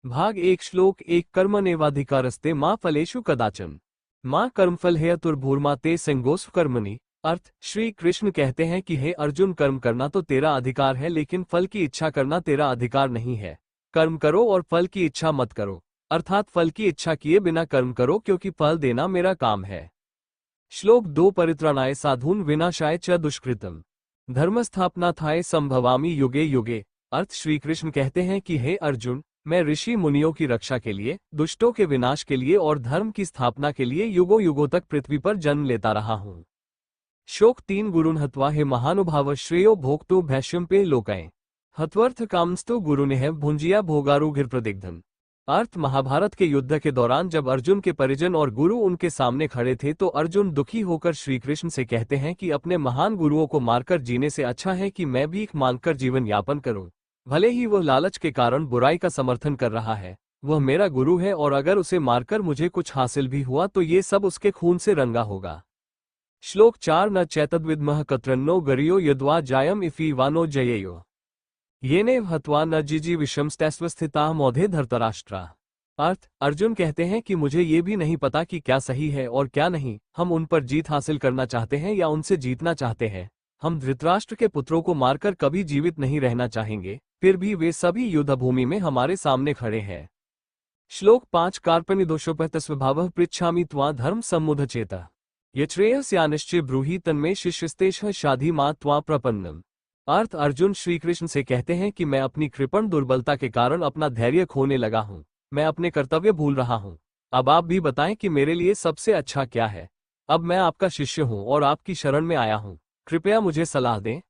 भाग एक श्लोक एक कर्मण्येवाधिकारस्ते मा फलेषु कदाचन माँ कर्मफल हेतुर्भूर्मा ते संगोस्व कर्मणि। अर्थ, श्री कृष्ण कहते हैं कि हे अर्जुन, कर्म करना तो तेरा अधिकार है, लेकिन फल की इच्छा करना तेरा अधिकार नहीं है। कर्म करो और फल की इच्छा मत करो, अर्थात फल की इच्छा किए बिना कर्म करो, क्योंकि फल देना मेरा काम है। श्लोक 2 परित्राणाय साधून् विनाशाय च दुष्कृतम् धर्मस्थापनार्थाय संभवामि युगे युगे। अर्थ, श्री कृष्ण कहते हैं कि हे अर्जुन, मैं ऋषि मुनियों की रक्षा के लिए, दुष्टों के विनाश के लिए और धर्म की स्थापना के लिए युगों युगों तक पृथ्वी पर जन्म लेता रहा हूँ। शोक 3 गुरुन् हत्वा हे महानुभाव श्रेयो भोक्तु भैष्यम पे लोकय हत्वर्थ कामस्तु गुरुनेह भुंजिया भोगारुघिर प्रदिग्धम। अर्थ, महाभारत के युद्ध के दौरान जब अर्जुन के परिजन और गुरु उनके सामने खड़े थे तो अर्जुन दुखी होकर श्री कृष्ण से कहते हैं कि अपने महान गुरुओं को मारकर जीने से अच्छा है कि मैं भीख मांगकर जीवन यापन करूं। भले ही वह लालच के कारण बुराई का समर्थन कर रहा है, वह मेरा गुरु है और अगर उसे मारकर मुझे कुछ हासिल भी हुआ तो ये सब उसके खून से रंगा होगा। श्लोक 4 न चैतद्विद्मः कत्रन्नो गरियो यद्वा जायम इफी वानो जयेयो येनेव हत्वा न जिजीविषमस्तस्वस्थिता मौधे धर्तराष्ट्रा। अर्थ, अर्जुन कहते हैं कि मुझे ये भी नहीं पता कि क्या सही है और क्या नहीं, हम उन पर जीत हासिल करना चाहते हैं या उनसे जीतना चाहते हैं। हम धृतराष्ट्र के पुत्रों को मारकर कभी जीवित नहीं रहना चाहेंगे, फिर भी वे सभी युद्धभूमि में हमारे सामने खड़े हैं। श्लोक 5 कार्पणिदोषोपहतस्वभावः पृच्छामि त्वा धर्म सम्मुधचेता यच्छ्रेयस्यानिश्चय ब्रूहि तन्मे शिष्यस्तेषः शाधि मा त्वा प्रपन्नम। अर्थ, अर्जुन श्री कृष्ण से कहते हैं कि मैं अपनी कृपण दुर्बलता के कारण अपना धैर्य खोने लगा हूँ, मैं अपने कर्तव्य भूल रहा हूँ। अब आप भी बताएं कि मेरे लिए सबसे अच्छा क्या है। अब मैं आपका शिष्य हूँ और आपकी शरण में आया हूँ, कृपया मुझे सलाह दें।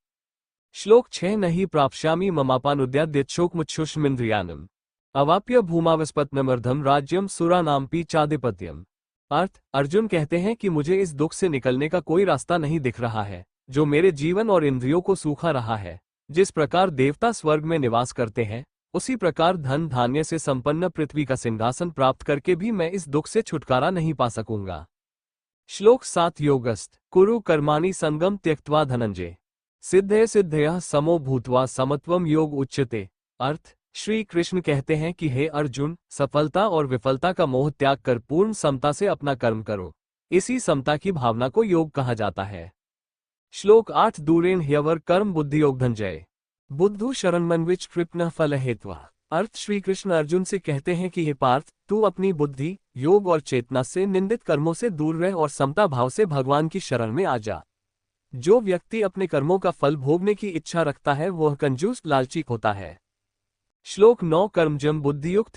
श्लोक 6 नहीं प्राप्स्यामि ममापानुद्याद्यच्छोकमुच्छुष्मिन्द्रियानम अवाप्य भूमावस्पत्नमर्धम राज्यम सुरानामपि चाधिपत्यम। अर्थ, अर्जुन कहते हैं कि मुझे इस दुख से निकलने का कोई रास्ता नहीं दिख रहा है जो मेरे जीवन और इंद्रियों को सूखा रहा है। जिस प्रकार देवता स्वर्ग में निवास करते हैं, उसी प्रकार धन धान्य से संपन्न पृथ्वी का सिंहासन प्राप्त करके भी मैं इस दुख से छुटकारा नहीं पा सकूंगा। श्लोक 7 योगस्थ कुरु कर्माणि संगम त्यक्त्वा धनंजय सिद्धे सिद्धयः समो भूत्वा समत्वम योग उच्यते। अर्थ, श्री कृष्ण कहते हैं कि हे अर्जुन, सफलता और विफलता का मोह त्याग कर पूर्ण समता से अपना कर्म करो, इसी समता की भावना को योग कहा जाता है। श्लोक 8 दूरेण ह्यवर कर्म बुद्धि योग धनंजय बुद्धु शरणमन्विच कृपण फल हेत्वा। अर्थ, श्री कृष्ण अर्जुन से कहते हैं कि हे पार्थ, तू अपनी बुद्धि, योग और चेतना से निंदित कर्मों से दूर रह और समता भाव से भगवान की शरण में आ जा। जो व्यक्ति अपने कर्मों का फल भोगने की इच्छा रखता है वह कंजूस लालची होता है। श्लोक 9 कर्मजम बुद्धियुक्त